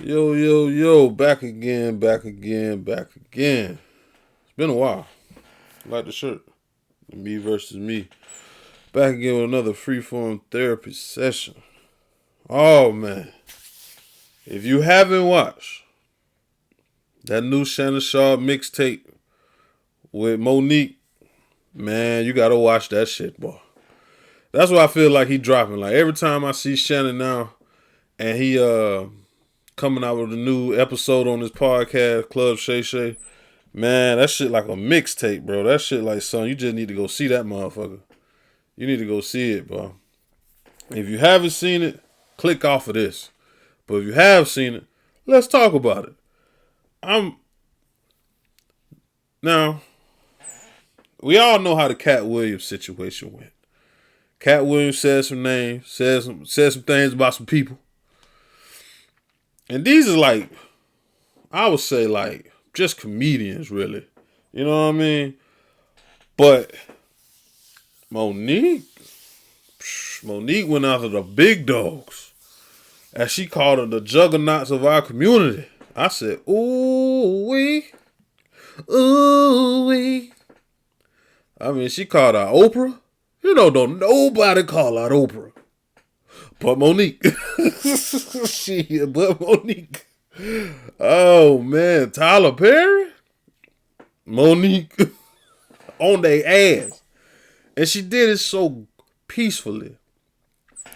Yo, yo, yo, back again, back again, back again. It's been a while. Like the shirt. Me versus me. Back again with another freeform therapy session. Oh, man. If you haven't watched that new Shannon Sharp mixtape with Monique, man, you gotta watch that shit, boy. That's what I feel like he dropping. Like every time I see Shannon now and he coming out with a new episode on his podcast, clubshashay. Man, that shit like a mixtape, bro. That shit like, son, you just need to go see that motherfucker. You need to go see it, bro. If you haven't seen it, click off of this. But if you have seen it, let's talk about it. I'm Now, we all know how the Cat Williams situation went. Cat Williams said some names, said some things about some people. And these are like, I would say like just comedians, really. You know what I mean? But Monique went after the big dogs. As she called them, the juggernauts of our community. I said, ooh wee. Ooh wee. I mean, she called out Oprah. You know, don't nobody call out Oprah. But Monique. But Monique. Oh, man. Tyler Perry? Monique. On their ass. And she did it so peacefully.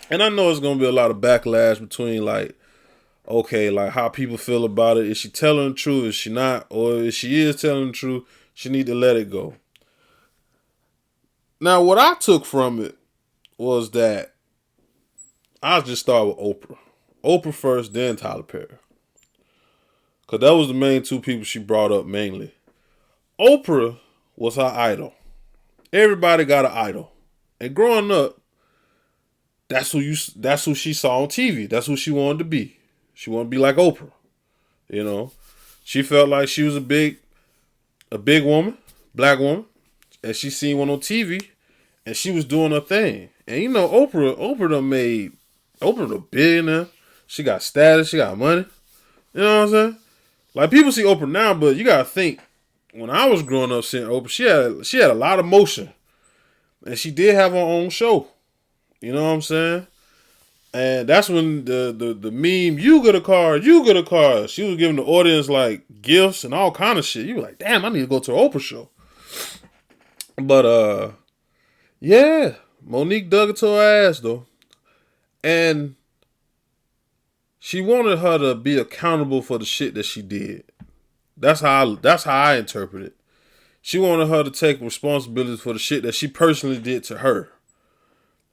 And I know it's going to be a lot of backlash between like, okay, like how people feel about it. Is she telling the truth? Is she not? Or if she is telling the truth, she need to let it go. Now, what I took from it was that I'll just start with Oprah. Oprah first, then Tyler Perry. Because that was the main two people she brought up mainly. Oprah was her idol. Everybody got an idol. And growing up, that's who she saw on TV. That's who she wanted to be. She wanted to be like Oprah. You know. She felt like she was a big woman, black woman. And she seen one on TV. And she was doing her thing. And you know, Oprah a billionaire. She got status, she got money. You know what I'm saying? Like people see Oprah now, but you gotta think, when I was growing up seeing Oprah, she had a lot of motion. And she did have her own show. You know what I'm saying? And that's when the meme, you get a car. She was giving the audience like gifts and all kind of shit. You were like, damn, I need to go to an Oprah show. But yeah, Monique dug it to her ass though. And she wanted her to be accountable for the shit that she did. That's how I interpret it. She wanted her to take responsibility for the shit that she personally did to her.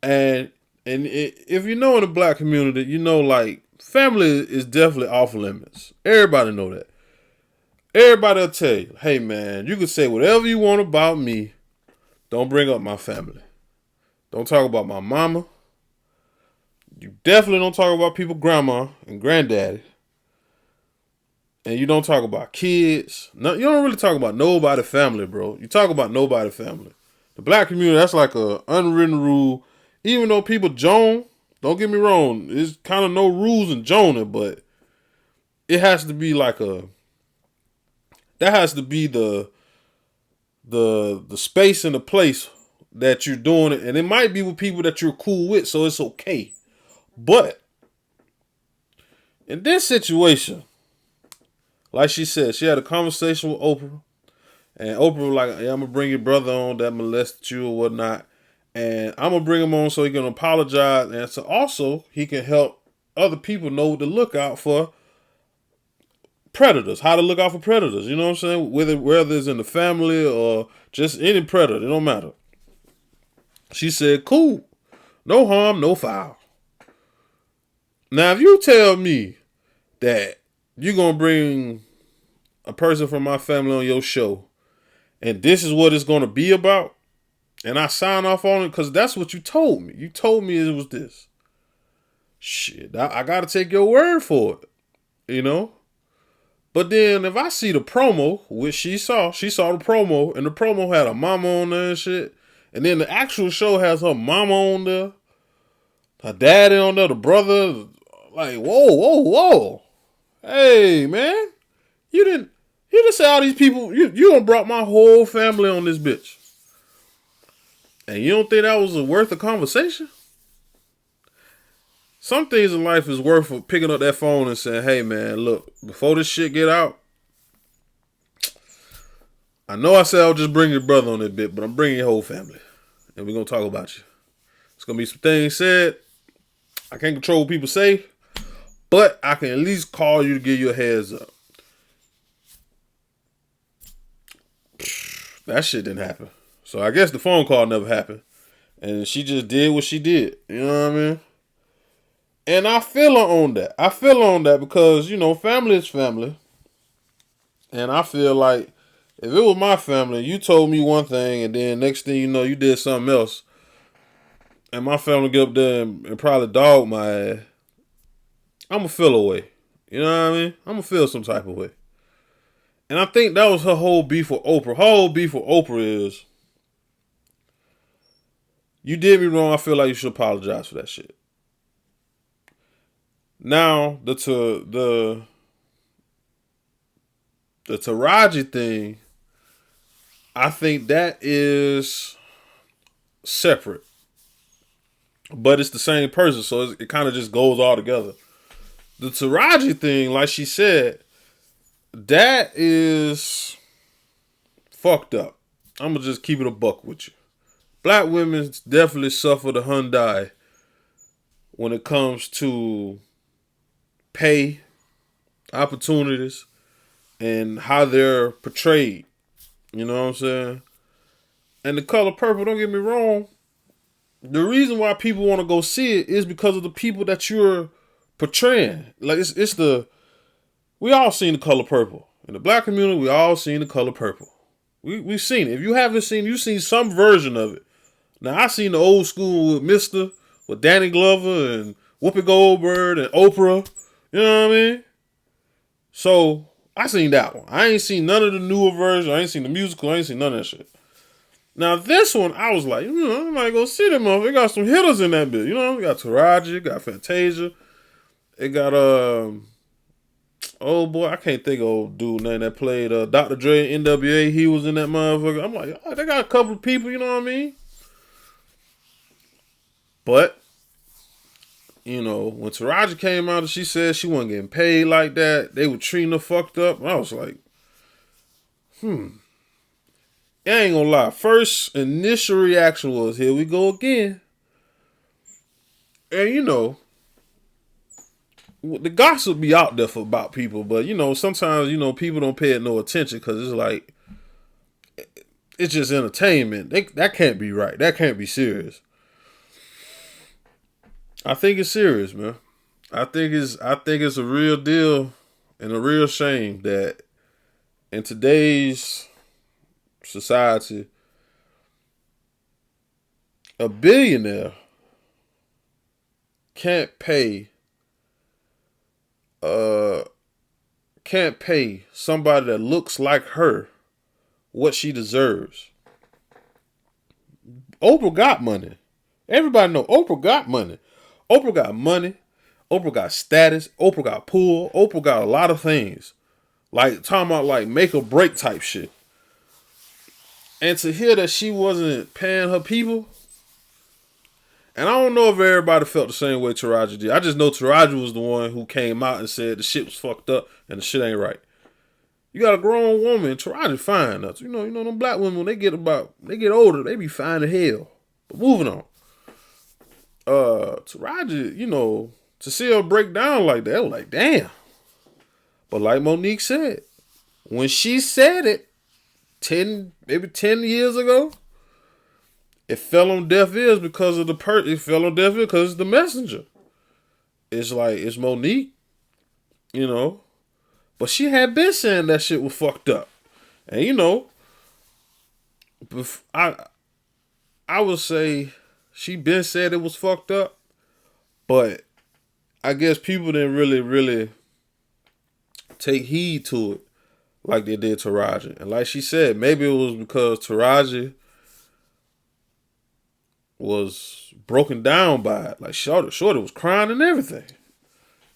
And if you know in the black community, you know like family is definitely off limits. Everybody know that. Everybody will tell you, hey man, you can say whatever you want about me. Don't bring up my family. Don't talk about my mama. You definitely don't talk about people's grandma and granddaddy. And you don't talk about kids. No, you don't really talk about nobody family, bro. You talk about nobody family. The black community, that's like a unwritten rule. Even though people joan, don't get me wrong, there's kind of no rules in joning, but it has to be like that has to be the space and the place that you're doing it. And it might be with people that you're cool with, so it's okay. But in this situation, like she said, she had a conversation with Oprah. And Oprah was like, hey, I'm going to bring your brother on that molested you or whatnot. And I'm going to bring him on so he can apologize. And so also he can help other people know to look out for predators. How to look out for predators. You know what I'm saying? Whether it's in the family or just any predator. It don't matter. She said, cool. No harm, no foul. Now, if you tell me that you're going to bring a person from my family on your show and this is what it's going to be about, and I sign off on it because that's what you told me. You told me it was this. Shit, I got to take your word for it, you know? But then if I see the promo, which she saw the promo, and the promo had a mama on there and shit, and then the actual show has her mama on there, her daddy on there, the brother, like, whoa. Hey, man, you didn't. You just say all these people. You done brought my whole family on this bitch, and you don't think that was worth a conversation? Some things in life is worth picking up that phone and saying, "Hey, man, look, before this shit get out, I know I said I'll just bring your brother on this bit, but I'm bringing your whole family, and we're gonna talk about you. It's gonna be some things said. I can't control what people say, but I can at least call you to give you a heads up." That shit didn't happen. So I guess the phone call never happened. And she just did what she did. You know what I mean? And I feel her on that. I feel her on that because, family is family. And I feel like if it was my family, you told me one thing and then next thing you know, you did something else. And my family get up there and probably dog my ass. I'm going to feel away. You know what I mean? I'm going to feel some type of way. And I think that was her whole beef with Oprah. Her whole beef with Oprah is, you did me wrong. I feel like you should apologize for that shit. Now, the Taraji thing, I think that is separate. But it's the same person, so it kind of just goes all together. The Taraji thing, like she said, that is fucked up. I'm going to just keep it a buck with you. Black women definitely suffer the Hyundai when it comes to pay, opportunities, and how they're portrayed. You know what I'm saying? And The Color Purple, don't get me wrong, the reason why people want to go see it is because of the people that you're portraying. Like, we all seen The Color Purple. In the black community, we all seen The Color Purple. We've seen it. If you haven't seen it, you've seen some version of it. Now, I seen the old school with Danny Glover and Whoopi Goldberg and Oprah. You know what I mean? So, I seen that one. I ain't seen none of the newer versions. I ain't seen the musical. I ain't seen none of that shit. Now, this one, I was like, I might go see them motherfuckers. It got some hitters in that bit. We got Taraji, got Fantasia. It got, oh boy, I can't think of old dude name that played Dr. Dre, NWA. He was in that motherfucker. I'm like, they got a couple of people, you know what I mean? But, when Taraji came out and she said she wasn't getting paid like that, they were treating her fucked up. I was like, I ain't gonna lie. First initial reaction was, here we go again. And the gossip be out there about people, but sometimes people don't pay it no attention because it's like it's just entertainment. That can't be right. That can't be serious. I think it's serious, man. I think it's a real deal and a real shame that in today's society, a billionaire can't pay somebody that looks like her what she deserves. Oprah got money. Everybody know Oprah got money. Oprah got money. Oprah got status. Oprah got pull. Oprah got a lot of things. Like, talking about like make or break type shit. And to hear that she wasn't paying her people, and I don't know if everybody felt the same way Taraji did. I just know Taraji was the one who came out and said the shit was fucked up and the shit ain't right. You got a grown woman, Taraji fine. Them black women, when they get older, they be fine as hell. But moving on. Taraji, to see her break down like that, I was like, damn. But like Monique said, when she said it, maybe 10 years ago, it fell on deaf ears because of it fell on deaf ears because it's the messenger. It's like, it's Monique, but she had been saying that shit was fucked up. And I would say she been said it was fucked up, but I guess people didn't really take heed to it like they did Taraji. And like she said, maybe it was because Taraji was broken down by it. Like Shorty was crying and everything.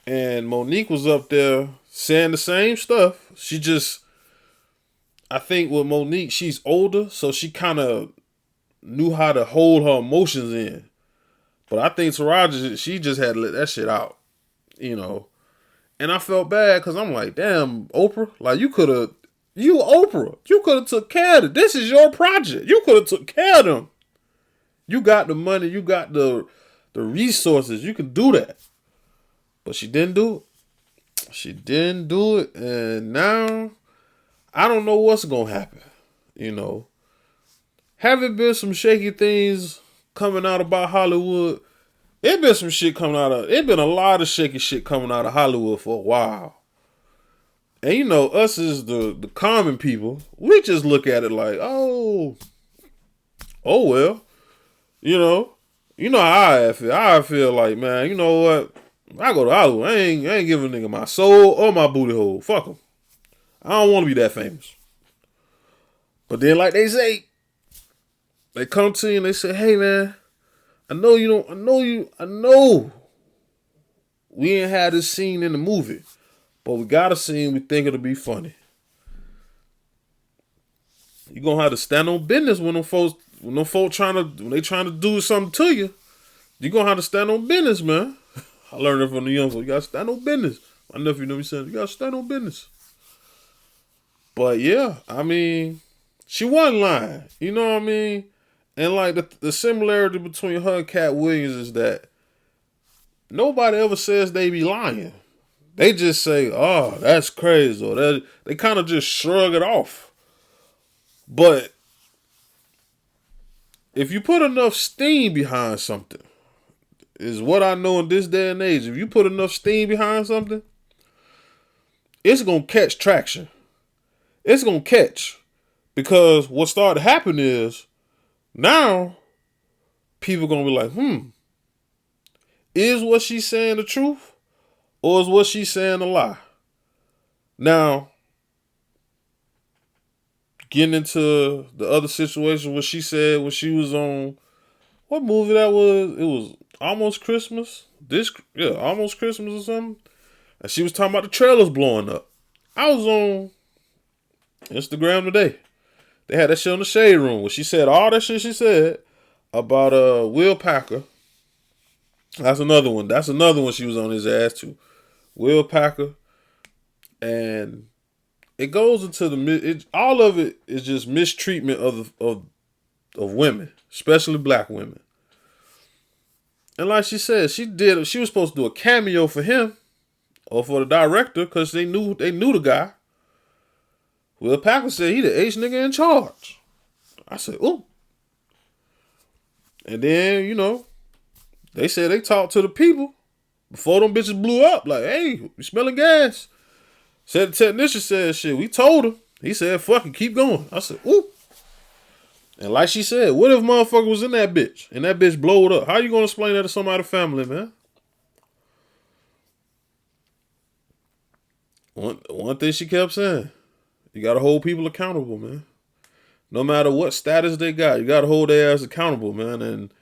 And Monique was up there saying the same stuff. I think with Monique, she's older, so she kind of knew how to hold her emotions in. But I think Taraji, she just had to let that shit out, you know. And I felt bad because I'm like, damn, Oprah, like you Oprah, you could have took care of it. This is your project. You could have took care of them. You got the money, you got the resources. You can do that. But she didn't do it. She didn't do it. And now I don't know what's gonna happen. You know. Haven't been some shaky things coming out about Hollywood. It been some shit coming out of it been a lot of shaky shit coming out of Hollywood for a while. And you know, us as the common people, we just look at it like, oh well. You know. You know how I feel. I feel like, man, you know what? I go to Hollywood. I ain't giving a nigga my soul or my booty hole. Fuck them. I don't want to be that famous. But then, like they say, they come to you and they say, hey, man, I know we ain't had this scene in the movie, but we got a scene we think it'll be funny. You gonna have to stand on business when them folks when they trying to do something to you. You gonna have to stand on business, man. I learned it from the young folks. You gotta stand on business. My nephew never said you gotta stand on business. But yeah, I mean, she wasn't lying. You know what I mean? And like the similarity between her and Cat Williams is that nobody ever says they be lying. They just say, "Oh, that's crazy," or they kind of just shrug it off. But if you put enough steam behind something, is what I know in this day and age. If you put enough steam behind something, it's gonna catch traction. It's gonna catch because what started to happen is now people gonna be like, is what she's saying the truth, or is what she's saying a lie? Now, getting into the other situation, what she said when she was on what movie that was? It was Almost Christmas. Almost Christmas or something. And she was talking about the trailers blowing up. I was on Instagram today. They had that shit on the Shade Room where she said all that shit she said about Will Packer. That's another one. That's another one she was on his ass too. Will Packer. And it goes into all of it is just mistreatment of women, especially black women. And like she said, she was supposed to do a cameo for him or for the director because they knew the guy. Will Packer said he the H nigga in charge. I said, ooh. And then, you know, they said they talked to the people before them bitches blew up. Like, hey, we smelling gas. Said the technician said, shit, we told him. He said, fuck it, keep going. I said, ooh. And like she said, what if motherfucker was in that bitch and that bitch blowed up? How you gonna explain that to somebody's family, man? One thing she kept saying, you gotta hold people accountable, man. No matter what status they got, you gotta hold their ass accountable, man. And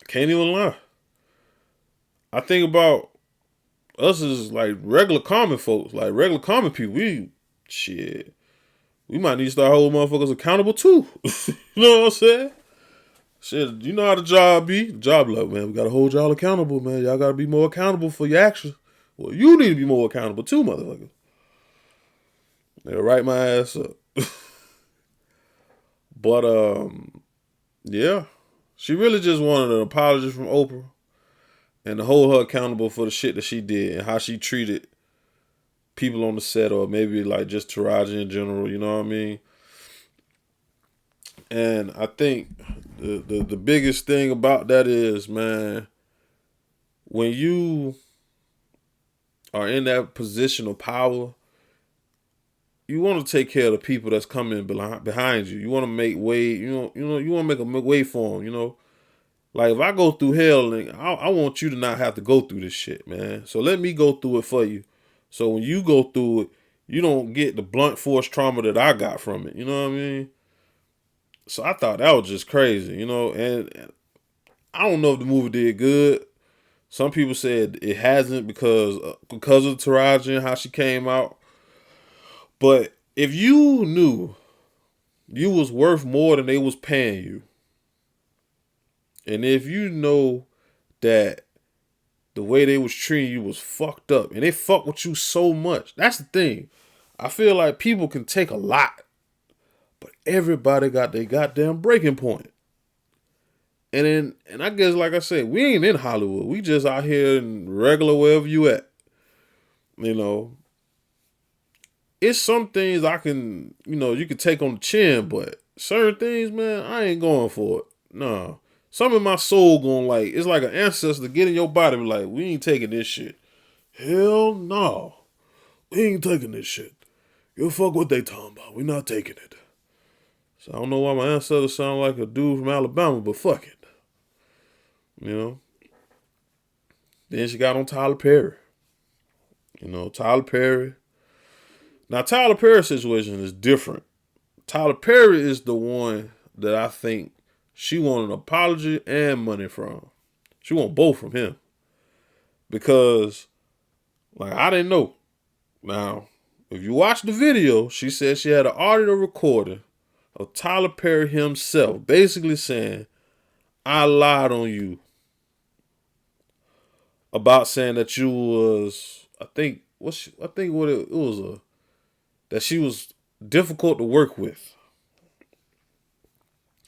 can't even lie. I think about us as like regular common folks, like regular common people. We might need to start holding motherfuckers accountable too. You know what I'm saying? Shit, you know how the job be. The job like, man, we gotta hold y'all accountable, man. Y'all gotta be more accountable for your actions. Well, you need to be more accountable too, motherfucker. They'll write my ass up. But yeah. She really just wanted an apology from Oprah and to hold her accountable for the shit that she did and how she treated people on the set or maybe like just Taraji in general, you know what I mean? And I think the biggest thing about that is, man, when you are in that position of power, you want to take care of the people that's coming behind you. You want to make way, you want to make a way for them, you know? Like, if I go through hell, I want you to not have to go through this shit, man. So let me go through it for you. So when you go through it, you don't get the blunt force trauma that I got from it. You know what I mean? So I thought that was just crazy, you know? And I don't know if the movie did good. Some people said it hasn't because of Taraji and how she came out. But if you knew you was worth more than they was paying you, and if you know that the way they was treating you was fucked up, and they fuck with you so much, that's the thing. I feel like people can take a lot, but everybody got their goddamn breaking point. And I guess, like I said, we ain't in Hollywood. We just out here in regular wherever you at. You know, it's some things I can, you can take on the chin, but certain things, man, I ain't going for it. Nah. Some of my soul going like, it's like an ancestor get in your body, like, we ain't taking this shit. Hell no. We ain't taking this shit. You fuck what they talking about. We not taking it. So I don't know why my ancestor sound like a dude from Alabama, but fuck it. Then she got on Tyler Perry. Tyler Perry. Now, Tyler Perry's situation is different. Tyler Perry is the one that I think she wanted an apology and money from. She want both from him. Because, like, I didn't know. Now, if you watch the video, she said she had an audio recording of Tyler Perry himself basically saying, I lied on you about saying that you was, that she was difficult to work with.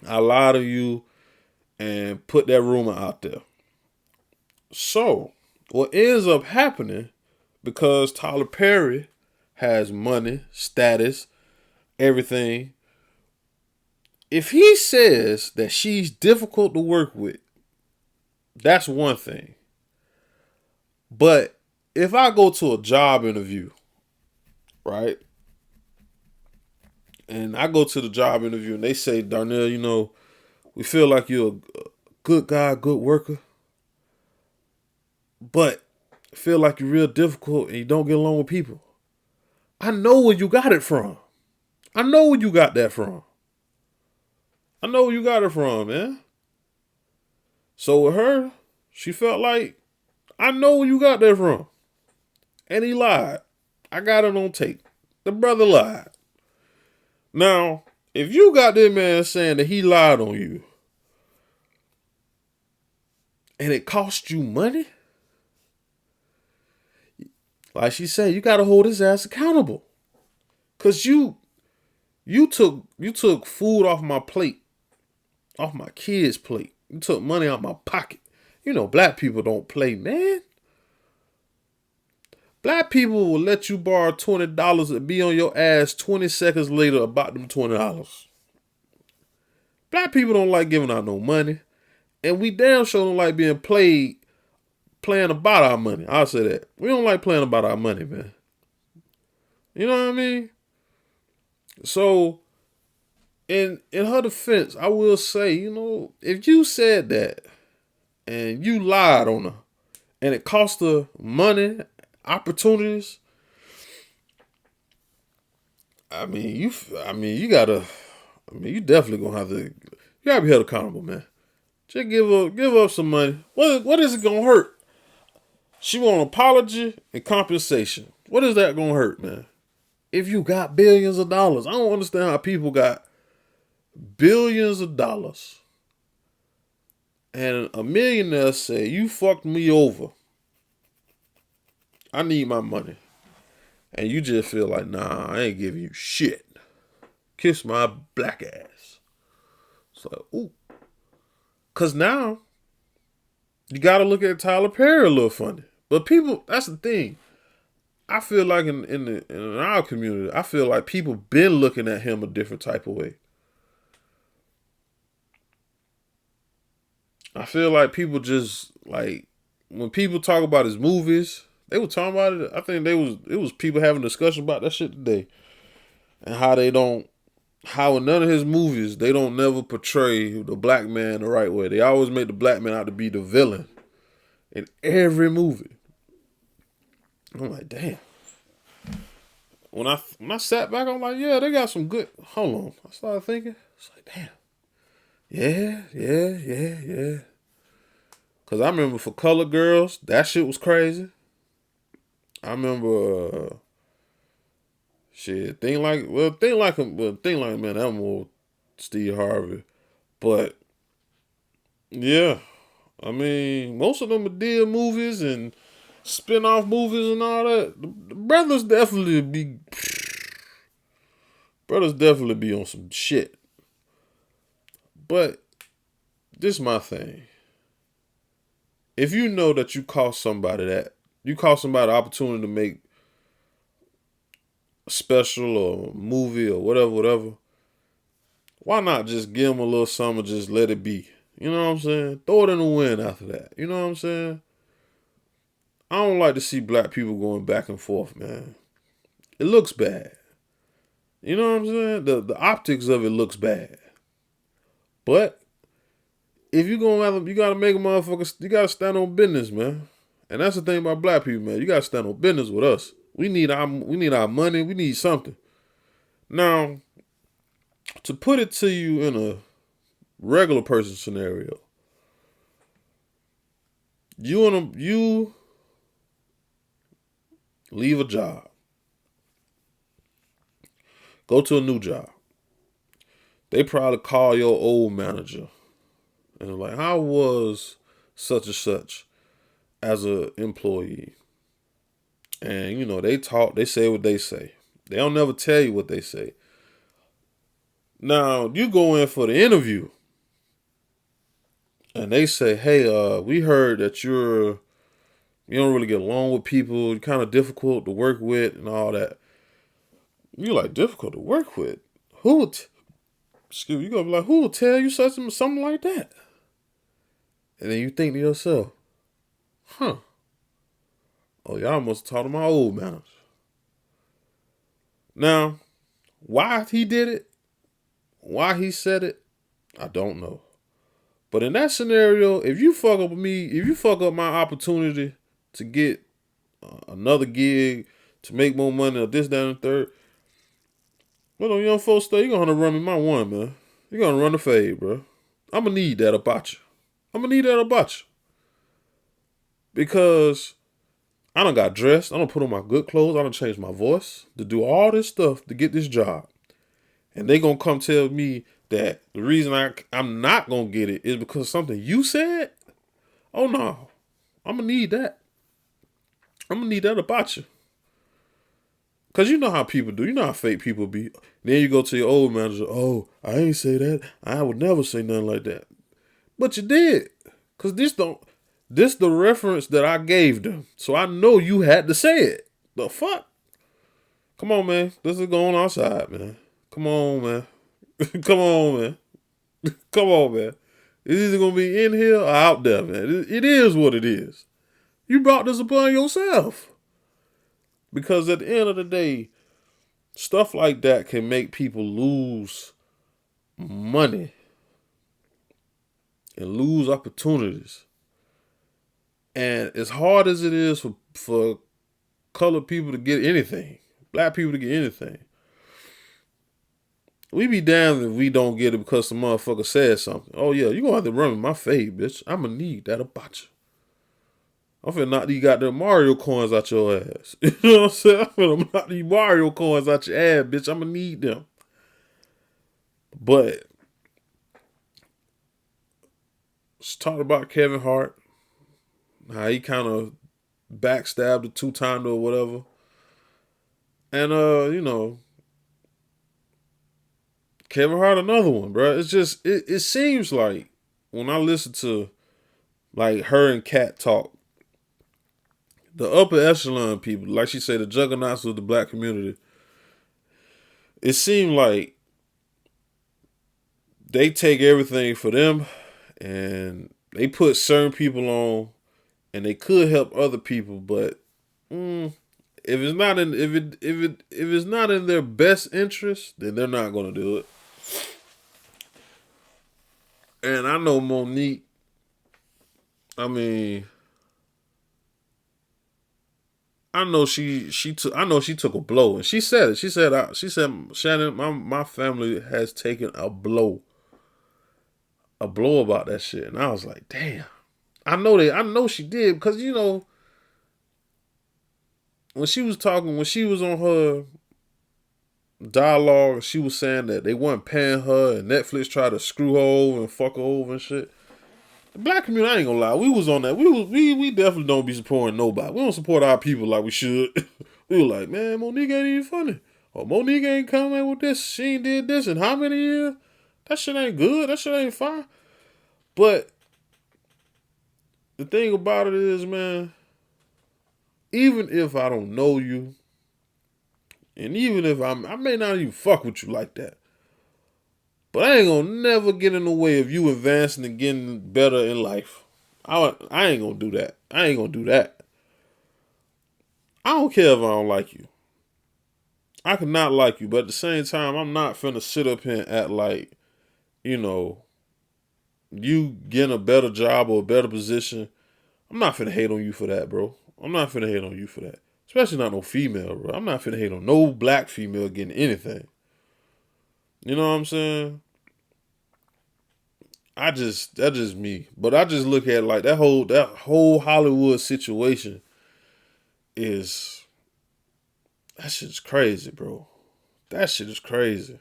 I lied to you and put that rumor out there. So, what ends up happening, because Tyler Perry has money, status, everything, if he says that she's difficult to work with, that's one thing. But if I go to a job interview, right? And I go to the job interview and they say, Darnell, we feel like you're a good guy, good worker, but feel like you're real difficult and you don't get along with people. I know where you got it from. I know where you got that from. I know where you got it from, man. So with her, she felt like, I know where you got that from. And he lied. I got it on tape. The brother lied. Now, if you got this man saying that he lied on you, and it cost you money, like she said, you got to hold his ass accountable. Cause you took food off my plate, off my kids' plate. You took money out my pocket. Black people don't play, man. Black people will let you borrow $20 and be on your ass 20 seconds later about them $20. Black people don't like giving out no money. And we damn sure don't like being playing about our money. I'll say that. We don't like playing about our money, man. You know what I mean? So, in her defense, I will say, if you said that and you lied on her and it cost her money, opportunities, you definitely gonna have to, you gotta be held accountable, man. Just give up some money. What is it gonna hurt? She want an apology and compensation. What is that gonna hurt, man? If you got billions of dollars, I don't understand how people got billions of dollars and a millionaire say, you fucked me over, I need my money. And you just feel like, nah, I ain't giving you shit. Kiss my black ass. It's like, ooh. Cause now you gotta look at Tyler Perry a little funny. But people, that's the thing. I feel like in our community, I feel like people been looking at him a different type of way. I feel like people just, like, when people talk about his movies, they were talking about it. I think it was people having a discussion about that shit today. And how in none of his movies, they don't never portray the black man the right way. They always make the black man out to be the villain in every movie. I'm like, damn. When I sat back, I'm like, yeah, they got some good. Hold on. I started thinking. It's like, damn. Yeah. Cause I remember for colored girls, that shit was crazy. I remember shit. Thing like man, that more Steve Harvey. But yeah, I mean, most of them did movies and spin-off movies and all that. The brothers definitely be on some shit. But this my thing. If you know that you cost somebody the opportunity to make a special or a movie or whatever, why not just give them a little something, just let it be? You know what I'm saying? Throw it in the wind after that. You know what I'm saying? I don't like to see black people going back and forth, man. It looks bad. You know what I'm saying? The optics of it looks bad. But if you gonna have, you gotta make a motherfucker. You gotta stand on business, man. And that's the thing about black people, man. You gotta stand on business with us. We need our money. We need something. Now, to put it to you in a regular person scenario, you leave a job, go to a new job. They probably call your old manager and like, how was such and such as a employee? And you know, they say what they say. They don't never tell you what they say. Now, you go in for the interview and they say, hey, we heard that you don't really get along with people, you're kind of difficult to work with and all that. You like, difficult to work with? Excuse me, you gonna be like, who will tell you something like that? And then you think to yourself, huh, oh, y'all must have taught him my old manners. Now, why he did it, why he said it, I don't know. But in that scenario, if you fuck up my opportunity to get another gig, to make more money, or this, that, and the third, well, on young folks stay, you're gonna run me my one, man. You're gonna run the fade, bro. I'm gonna need that about you. Because I done got dressed, I done put on my good clothes, I done changed my voice to do all this stuff to get this job. And they gonna come tell me that the reason I'm not gonna get it is because something you said? Oh no. I'm gonna need that. I'm gonna need that about you. Cause you know how people do. You know how fake people be. Then you go to your old manager. Oh, I ain't say that. I would never say nothing like that. But you did. Cause this the reference that I gave them. So I know you had to say it. The fuck? Come on, man. This is going outside, man. Come on, man. Come on, man. Come on, man. It's either gonna be in here or out there, man. It is what it is. You brought this upon yourself. Because at the end of the day, stuff like that can make people lose money and lose opportunities. And as hard as it is for colored people to get anything, black people to get anything, we be damned if we don't get it because some motherfucker said something. Oh yeah, you gonna have to run with my fade, bitch. I'm gonna need that about you. I'm finna knock these goddamn Mario coins out your ass. You know what I'm saying? I'm finna knock these Mario coins out your ass, bitch. I'm gonna need them. But let's talk about Kevin Hart. How he kind of backstabbed the two-timer or whatever. And you know, Kevin Hart another one, bro. It's just it seems like when I listen to like her and Kat talk, the upper echelon people, like she said, the juggernauts of the black community, it seemed like they take everything for them and they put certain people on and they could help other people, but if it's not in if it's not in their best interest, then they're not gonna do it. And I know Monique, I mean, I know she took a blow, and she said it. She said, Shannon, my family has taken a blow about that shit, and I was like, damn. I know she did because when she was talking, when she was on her dialogue, she was saying that they weren't paying her and Netflix tried to screw her over and fuck her over and shit. The black community, I ain't gonna lie, we was on that. We definitely don't be supporting nobody. We don't support our people like we should. We were like, man, Monique ain't even funny. Or Monique ain't coming with this. She ain't did this in how many years? That shit ain't good. That shit ain't fine. But the thing about it is, man, even if I don't know you, and even if I may not even fuck with you like that, but I ain't gonna never get in the way of you advancing and getting better in life. I ain't gonna do that. I ain't gonna do that. I don't care if I don't like you. I could not like you, but at the same time, I'm not finna sit up here and act like, you know, you getting a better job or a better position. I'm not finna hate on you for that, bro. I'm not finna hate on you for that. Especially not no female, bro. I'm not finna hate on no black female getting anything. You know what I'm saying? That's just me. But I just look at it like that whole Hollywood situation is that shit's crazy, bro. That shit is crazy.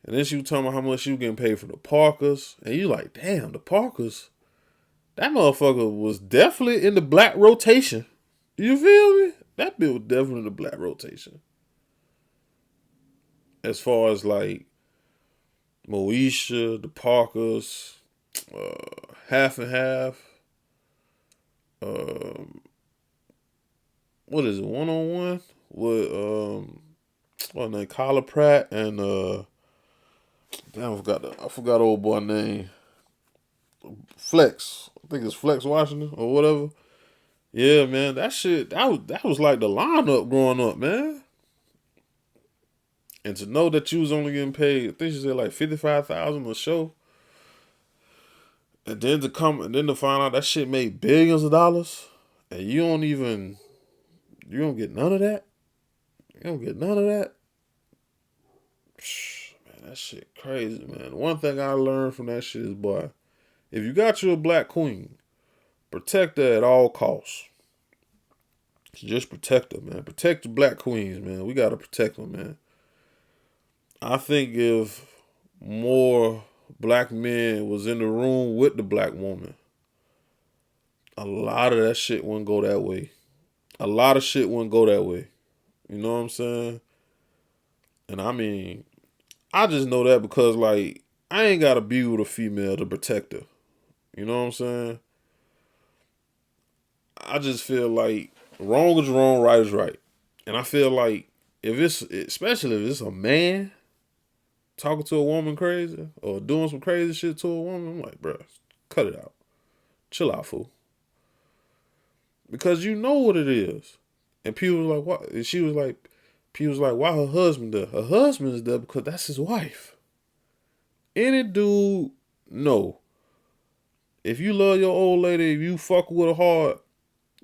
And then she was talking about how much she was getting paid for the Parkers. And you like, damn, the Parkers? That motherfucker was definitely in the black rotation. You feel me? That bitch was definitely in the black rotation. As far as like Moesha, the Parkers, half and half. Um, what is it? 1-on-1 with what name? Kyla Pratt and damn, I forgot old boy name. Flex. I think it's Flex Washington or whatever. Yeah, man, that shit that was like the lineup growing up, man. And to know that you was only getting paid, I think she said like 55,000 a show, and then to find out that shit made billions of dollars, and you don't get none of that. You don't get none of that. Man, that shit crazy, man. One thing I learned from that shit is, boy, if you got you a black queen, protect her at all costs. Just protect her, man. Protect the black queens, man. We gotta protect them, man. I think if more black men was in the room with the black woman, a lot of that shit wouldn't go that way. A lot of shit wouldn't go that way. You know what I'm saying? And I mean, I just know that because like I ain't gotta be with a female to protect her. You know what I'm saying? I just feel like wrong is wrong, right is right. And I feel like if it's especially if it's a man talking to a woman crazy or doing some crazy shit to a woman, I'm like, bruh, cut it out. Chill out, fool. Because you know what it is. And people was like, what? And people was like, why her husband there? Her husband is there because that's his wife. Any dude, no. If you love your old lady, if you fuck with her hard,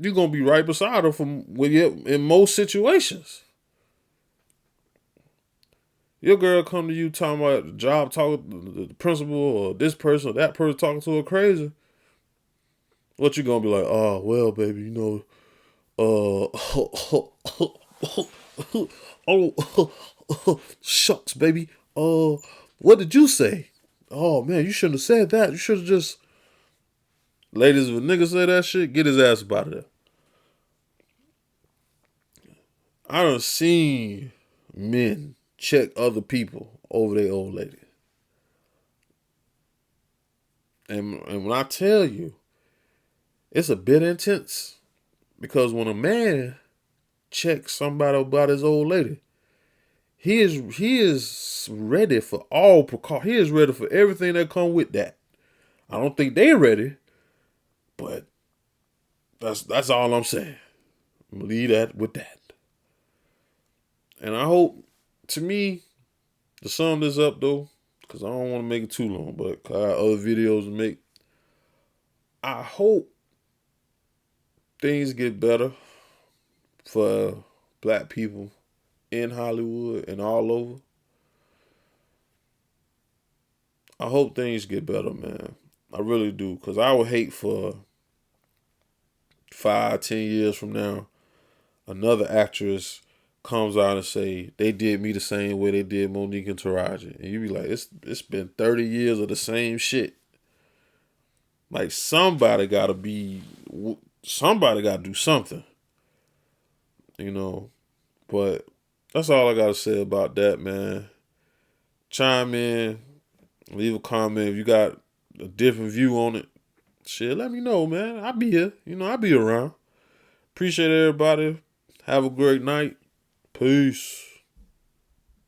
you're gonna be right beside her in most situations. Your girl come to you talking about the job, talking the principal or this person or that person talking to her crazy. What you gonna be like? Oh well, baby, oh, shucks, baby. What did you say? Oh man, you shouldn't have said that. You should have just. Ladies, if a nigga say that shit, get his ass up out of there. I done seen men check other people over their old lady. And when I tell you, it's a bit intense. Because when a man checks somebody about his old lady, he is ready for all precaution. He is ready for everything that come with that. I don't think they're ready, but that's all I'm saying. I'm gonna leave that with that. And I hope, to me, to sum this up though, because I don't want to make it too long, but I got other videos to make. I hope things get better for black people in Hollywood and all over. I hope things get better, man. I really do. Because I would hate for 5, 10 years from now, another actress comes out and say they did me the same way they did Monique and Taraji. And you be like, it's been 30 years of the same shit. Like somebody gotta do something. You know. But that's all I gotta say about that, man. Chime in, leave a comment if you got a different view on it. Shit, let me know, man. I'll be here. I'll be around. Appreciate everybody. Have a great night. Peace.